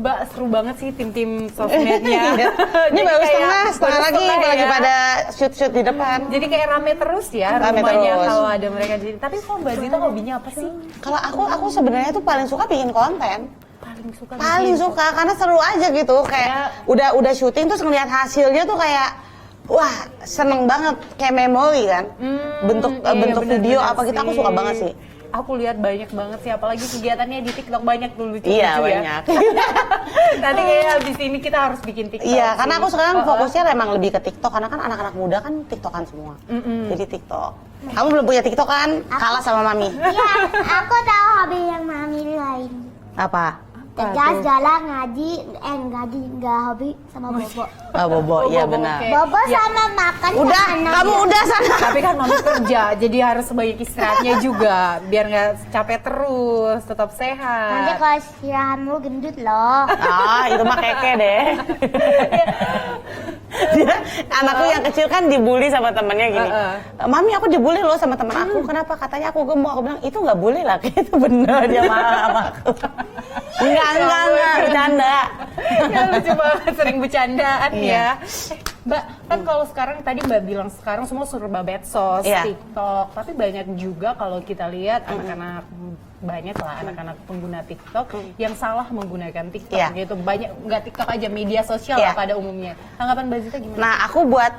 Mbak seru banget sih tim-tim sosmednya. Ini baru setengah lagi ya. pada shoot di depan. Jadi kayak rame terus ya Rame rumahnya terus. kalau ada mereka. Tapi kalau Mbak Zita hobinya apa sih? Kalau aku sebenarnya tuh paling suka bikin konten. Paling suka karena seru aja gitu. Kayak udah syuting terus ngeliat hasilnya tuh kayak wah seneng banget, kayak memori kan. Bentuk video apa gitu aku suka banget sih. Aku lihat banyak banget sih, apalagi kegiatannya di TikTok banyak tuh lucu-lucu Iya, ya. banyak. Nanti kayak habis ini kita harus bikin TikTok. Iya, karena aku sekarang fokusnya emang lebih ke TikTok karena kan anak-anak muda kan TikTokan semua. Jadi TikTok. Kamu belum punya TikTok kan? Kalah sama Mami. Iya, aku tahu hobi yang Mami lain. Apa? Tegas, jalan, ngaji, nggak hobi sama Bobo. Oh, Bobo, iya benar. Bobo sama makan. Udah, kamu udah sana. Tapi kan Mami kerja, jadi harus banyak istirahatnya juga, biar nggak capek terus, tetap sehat. Nanti kalau istirahatmu gendut loh. Ah, itu mah keke deh. Dia, anakku yang kecil kan dibully sama temennya gini. Mami, aku dibully loh sama teman aku. Kenapa? Katanya aku gemuk. Aku bilang, itu nggak boleh lah. Itu bener dia marah sama aku. Enggak, bercanda. Ya lucu banget, sering bercandaan ya. Mbak, kan kalau sekarang tadi Mbak bilang sekarang semua serba medsos, TikTok. Tapi banyak juga kalau kita lihat anak-anak banyak lah anak-anak pengguna TikTok yang salah menggunakan TikTok gitu. Banyak, nggak TikTok aja, media sosial lah pada umumnya. Tanggapan Mbak Zita gimana? Nah, aku buat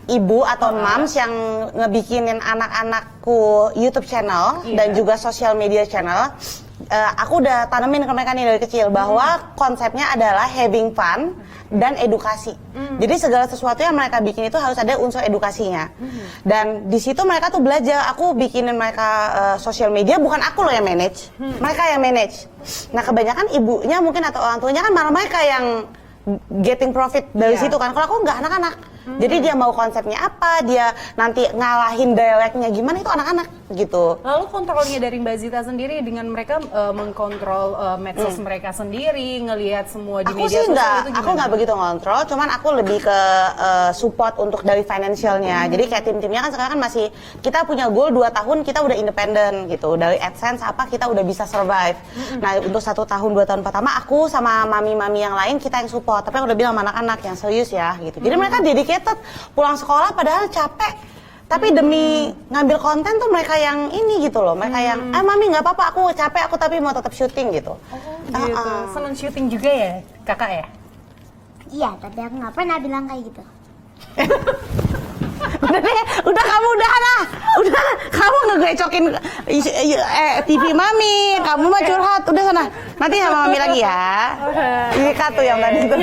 ibu atau moms yang ngebikinin anak-anakku YouTube channel dan juga social media channel, aku udah tanemin ke mereka nih dari kecil bahwa konsepnya adalah having fun dan edukasi. Jadi segala sesuatu yang mereka bikin itu harus ada unsur edukasinya. Dan di situ mereka tuh belajar. Aku bikinin mereka social media, bukan aku loh yang manage. Mereka yang manage. Nah, kebanyakan ibunya mungkin atau orang tuanya kan malah mereka yang getting profit dari situ kan. Kalau aku nggak, anak-anak. Jadi dia mau konsepnya apa, dia nanti ngalahin dialeknya gimana, itu anak-anak gitu. Lalu kontrolnya dari Mbak Zita sendiri dengan mereka mengkontrol medsos mereka sendiri, ngelihat semua di media sosial itu gimana? Aku nggak begitu ngontrol, cuman aku lebih ke support untuk dari financialnya. Jadi kayak tim-timnya kan sekarang kan masih, kita punya goal 2 tahun kita udah independen gitu. Dari AdSense apa kita udah bisa survive. Nah, untuk 1 tahun 2 tahun pertama aku sama mami-mami yang lain kita yang support. Tapi aku udah bilang sama anak-anak yang serius ya gitu. Jadi mereka dedicated pulang sekolah padahal capek, tapi demi ngambil konten tuh mereka yang ini gitu loh, mereka yang mami nggak apa-apa, aku capek, aku tapi mau tetap syuting gitu. Gitu. Seneng syuting juga ya kakak ya? Iya, tapi aku nggak pernah bilang kayak gitu. Udah deh, udah kamu udah kamu ngegecokin TV mami, kamu mah curhat, udah sana, nanti sama mami lagi ya. Ini kartu yang tadi itu.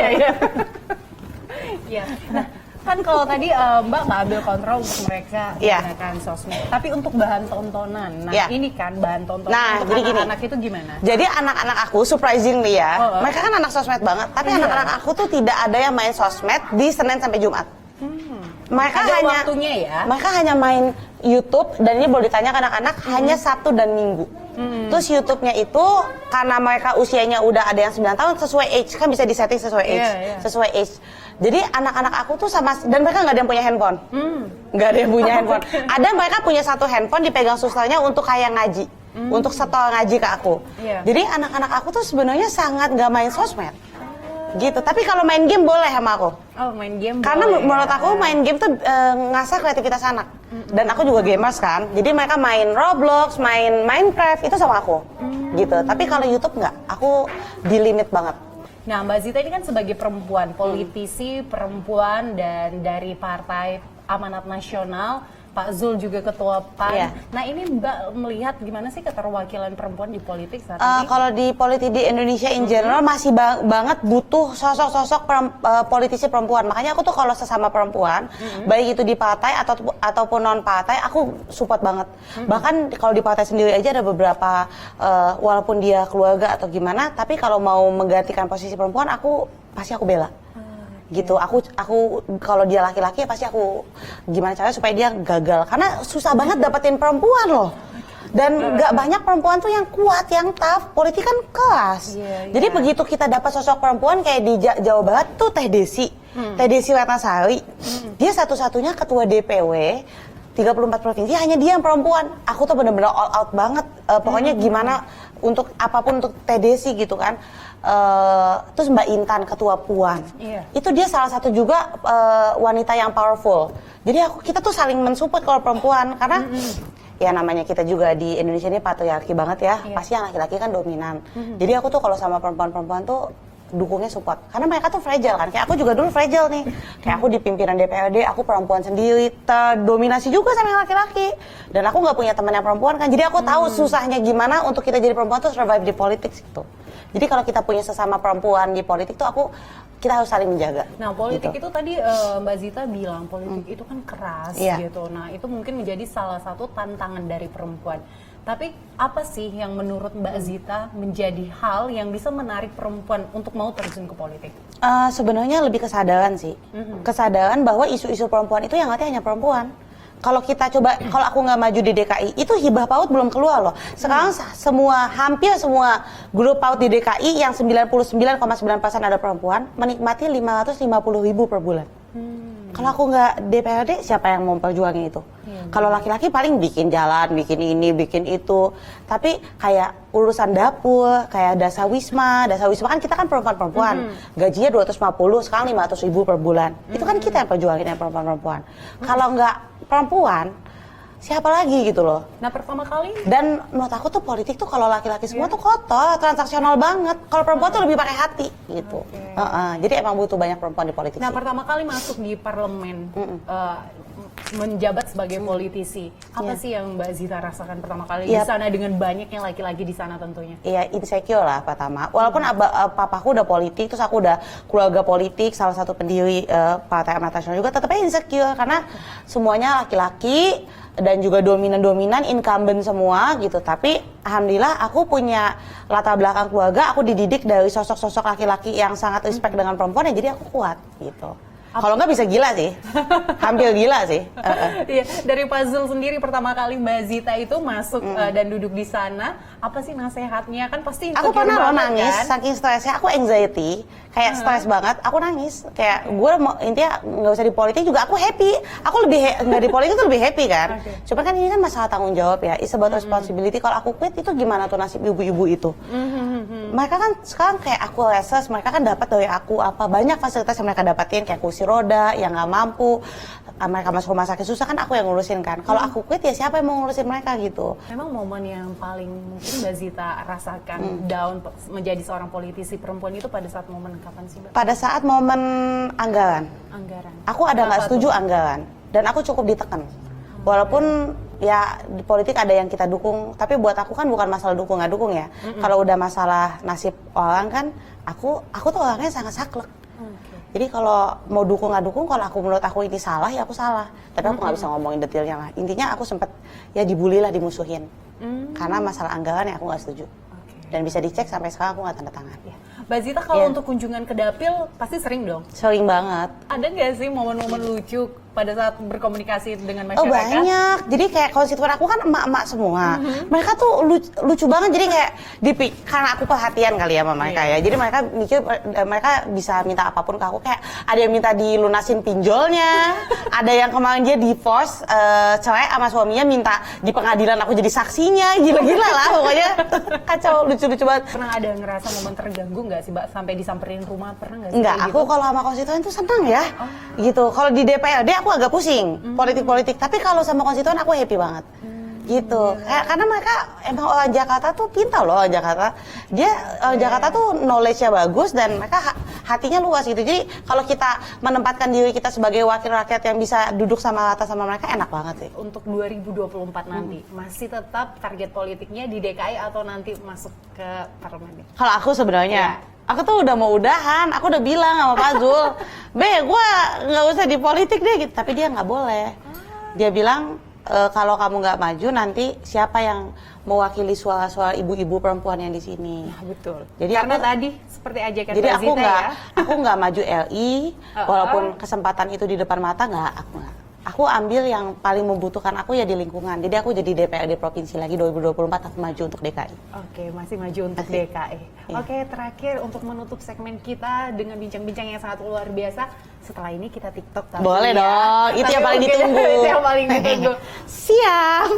Iya. Nah, kan kalau tadi Mbak nggak ambil kontrol untuk mereka menggunakan sosmed, tapi untuk bahan tontonan, ini kan bahan tontonan untuk anak-anak itu gimana? Jadi anak-anak aku surprisingly ya, mereka kan anak sosmed banget, tapi anak-anak aku tuh tidak ada yang main sosmed di Senin sampai Jumat. Mereka mereka hanya main YouTube, dan ini boleh ditanya ke anak-anak, hanya Sabtu dan Minggu. Terus YouTube-nya itu karena mereka usianya udah ada yang 9 tahun sesuai age, kan bisa disetting sesuai age, sesuai age. Jadi anak-anak aku tuh sama, dan mereka nggak ada yang punya handphone, nggak ada yang punya handphone. Ada mereka punya 1 handphone dipegang susternya untuk kayak ngaji, untuk setel ngaji ke aku. Jadi anak-anak aku tuh sebenarnya sangat nggak main sosmed, gitu. Tapi kalau main game boleh sama aku. Oh, main game. Karena boleh, menurut aku main game tuh ngasah kreativitas anak. Dan aku juga gamers kan, jadi mereka main Roblox, main Minecraft itu sama aku, gitu. Tapi kalau YouTube nggak, aku di limit banget. Nah, Mbak Zita ini kan sebagai perempuan, politisi perempuan dan dari Partai Amanat Nasional, Pak Zul juga ketua PAN. Nah, ini Mbak melihat gimana sih keterwakilan perempuan di politik saat ini? Kalau di politik di Indonesia in general masih banget butuh sosok-sosok politisi perempuan. Makanya aku tuh kalau sesama perempuan, baik itu di partai ataupun non partai, aku support banget. Bahkan kalau di partai sendiri aja ada beberapa, walaupun dia keluarga atau gimana, tapi kalau mau menggantikan posisi perempuan, pasti aku bela. Gitu, aku kalau dia laki-laki pasti aku gimana caranya supaya dia gagal, karena susah banget dapetin perempuan loh, dan nggak banyak perempuan tuh yang kuat, yang tough. Politik kan kelas. Jadi begitu kita dapat sosok perempuan kayak di Jawa Barat tuh Teh Desi Ratnasari, dia satu-satunya ketua DPW 34 provinsi hanya dia yang perempuan. Aku tuh bener-bener all out banget. Pokoknya gimana untuk apapun untuk TDC gitu kan. Terus Mbak Intan ketua Puan. Itu dia salah satu juga wanita yang powerful. Jadi kita tuh saling mensupport kalau perempuan karena ya namanya kita juga di Indonesia ini patriarki banget ya. Pasti yang laki-laki kan dominan. Jadi aku tuh kalau sama perempuan-perempuan tuh dukungnya support. Karena mereka tuh fragile kan. Kayak aku juga dulu fragile nih. Kayak aku di pimpinan DPRD, aku perempuan sendiri, terdominasi juga sama yang laki-laki. Dan aku nggak punya teman yang perempuan kan. Jadi aku tahu susahnya gimana untuk kita jadi perempuan tuh survive di politik gitu. Jadi kalau kita punya sesama perempuan di politik tuh kita harus saling menjaga. Nah, politik gitu. itu tadi Mbak Zita bilang politik itu kan keras gitu. Nah, itu mungkin menjadi salah satu tantangan dari perempuan. Tapi apa sih yang menurut Mbak Zita menjadi hal yang bisa menarik perempuan untuk mau terjun ke politik? Sebenarnya lebih kesadaran sih. Kesadaran bahwa isu-isu perempuan itu yang ngerti hanya perempuan. Kalau kita coba, kalau aku nggak maju di DKI, itu hibah PAUD belum keluar loh. Sekarang hampir semua grup PAUD di DKI yang 99,9% ada perempuan, menikmati 550.000 per bulan. Kalau aku nggak DPRD, siapa yang mau perjuangin itu? Kalau laki-laki paling bikin jalan, bikin ini, bikin itu. Tapi kayak urusan dapur, kayak Dasa Wisma kan kita kan perempuan-perempuan. Gajinya 250, sekarang 500.000 per bulan. Itu kan kita yang perjuangin yang perempuan-perempuan. Kalau nggak perempuan, siapa lagi gitu loh. Nah, pertama kali dan menurut aku tuh politik tuh kalau laki-laki semua tuh kotor, transaksional banget. Kalau perempuan tuh lebih pakai hati gitu. Jadi emang butuh banyak perempuan di politik. Nah, sih. pertama kali masuk di parlemen, menjabat sebagai politisi, apa sih yang Mbak Zita rasakan pertama kali di sana dengan banyaknya laki-laki di sana tentunya? Iya, insecure lah pertama. Walaupun papaku udah politik, terus aku udah keluarga politik, salah satu pendiri Partai Amanat Nasional juga, tetap aja insecure karena semuanya laki-laki dan juga dominan incumbent semua gitu. Tapi alhamdulillah aku punya latar belakang keluarga, aku dididik dari sosok-sosok laki-laki yang sangat respect dengan perempuan ya, jadi aku kuat gitu. Kalau nggak bisa gila sih, hampir gila sih. Iya, dari puzzle sendiri pertama kali Mbak Zita itu masuk dan duduk di sana, apa sih nasehatnya? Kan pasti aku pernah nangis, kan? saking stresnya, aku anxiety, kayak stres banget, aku nangis. Kayak gue intinya nggak usah di politik juga, aku happy. Aku nggak di politik tuh lebih happy kan. Cuma kan ini kan masalah tanggung jawab ya, it's about responsibility. Kalau aku quit itu gimana tuh nasib ibu-ibu itu? Mereka kan sekarang kayak aku reses, mereka kan dapat dari aku banyak fasilitas yang mereka dapatin kayak kursi roda yang nggak mampu, mereka masuk rumah sakit susah kan aku yang ngurusin kan. Kalau aku quit ya siapa yang mau ngurusin mereka gitu. Memang momen yang paling mungkin Mbak Zita rasakan down menjadi seorang politisi perempuan itu pada saat momen kapan sih Mbak? Pada saat momen anggaran. Aku ada nggak setuju anggaran dan aku cukup ditekan. Walaupun ya di politik ada yang kita dukung, tapi buat aku kan bukan masalah dukung nggak dukung ya. Kalau udah masalah nasib orang kan, aku tuh orangnya sangat saklek. Jadi kalau mau dukung nggak dukung, kalau menurut aku ini salah ya aku salah. Tapi aku nggak bisa ngomongin detailnya lah. Intinya aku sempet ya dibully lah, dimusuhin. Karena masalah anggaran ya aku nggak setuju. Dan bisa dicek sampai sekarang aku nggak tanda tangan. Mbak Zita kalau untuk kunjungan ke dapil pasti sering dong? Sering banget. Ada nggak sih momen-momen lucu pada saat berkomunikasi dengan masyarakat? Oh banyak, jadi kayak konstituen aku kan emak-emak semua. Mereka tuh lucu banget, jadi kayak karena aku perhatian kali ya sama mereka ya. Jadi mereka mikir, mereka bisa minta apapun ke aku. Kayak ada yang minta dilunasin pinjolnya, ada yang kemarin dia divorce, cerai sama suaminya minta di pengadilan aku jadi saksinya, gila-gila lah pokoknya. Kacau, lucu-lucu banget. Pernah ada ngerasa momen terganggu nggak sih Mbak sampai disamperin rumah, pernah nggak sih? Enggak, aku gitu? kalau sama konstituen tuh senang ya, gitu. Kalau di DPRD aku agak pusing, politik-politik. Tapi kalau sama konstituen aku happy banget, gitu. Karena mereka emang orang Jakarta tuh pintar loh, orang Jakarta. Jakarta tuh knowledge-nya bagus dan mereka hatinya luas gitu. Jadi kalau kita menempatkan diri kita sebagai wakil rakyat yang bisa duduk sama rata sama mereka, enak banget sih. Untuk 2024 nanti, masih tetap target politiknya di DKI atau nanti masuk ke parlemen? Kalau aku sebenarnya, aku tuh udah mau udahan, aku udah bilang sama Pak Zul, gue nggak usah di politik deh gitu. Tapi dia nggak boleh. Dia bilang, kalau kamu nggak maju nanti siapa yang mewakili suara-suara ibu-ibu perempuan yang di sini. Nah, betul. Jadi karena tadi seperti ajakan jadi Mbak Zita ya. aku nggak maju LI, walaupun kesempatan itu di depan mata aku nggak. Aku ambil yang paling membutuhkan aku ya di lingkungan. Jadi aku jadi DPRD provinsi lagi 2024, aku maju untuk DKI. Oke, masih maju untuk DKI. Oke, terakhir untuk menutup segmen kita dengan bincang-bincang yang sangat luar biasa, setelah ini kita TikTok tapi Boleh ya. dong, itu Tapi yang paling mungkin ditunggu. Itu yang paling ditunggu. Siap.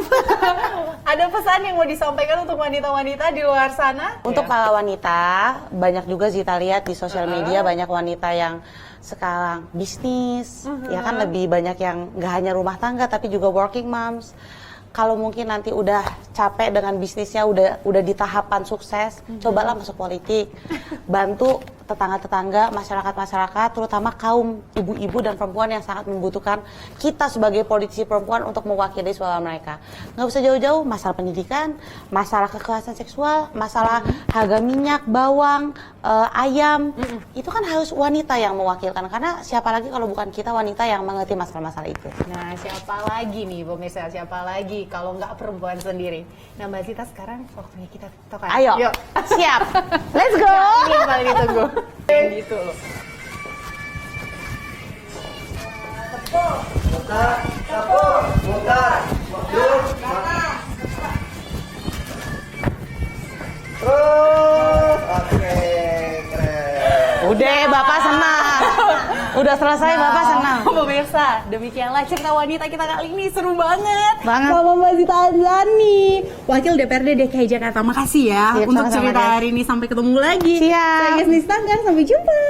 Ada pesan yang mau disampaikan untuk wanita-wanita di luar sana? Untuk Ya. para wanita, banyak juga Zita lihat di sosial media banyak wanita yang sekarang bisnis, ya kan lebih banyak yang nggak hanya rumah tangga tapi juga working moms. Kalau mungkin nanti udah capek dengan bisnisnya, udah di tahapan sukses, cobalah masuk politik, bantu tetangga-tetangga, masyarakat-masyarakat, terutama kaum ibu-ibu dan perempuan yang sangat membutuhkan kita sebagai politisi perempuan untuk mewakili suara mereka. Nggak usah jauh-jauh, masalah pendidikan, masalah kekerasan seksual, masalah harga minyak, bawang, ayam, itu kan harus wanita yang mewakilkan, karena siapa lagi kalau bukan kita wanita yang mengerti masalah-masalah itu. Nah, siapa lagi nih pemirsa, siapa lagi kalau nggak perempuan sendiri? Nah, Mbak Zita, sekarang waktunya kita TikTok. Ayo, Yuk. siap, let's go! Ini yang paling ditunggu. Gitu loh. Udah, Bapak senang. Udah selesai, Bapak senang. Pemirsa, demikianlah cerita wanita kita kali ini, seru banget. Banget. Sama Mbak Zita Adlani, Wakil DPRD DKI Jakarta. Makasih ya Siap, untuk sama-sama, cerita Des. hari ini. Sampai ketemu lagi. Siap. Saya Yasmin Stanggan, sampai jumpa.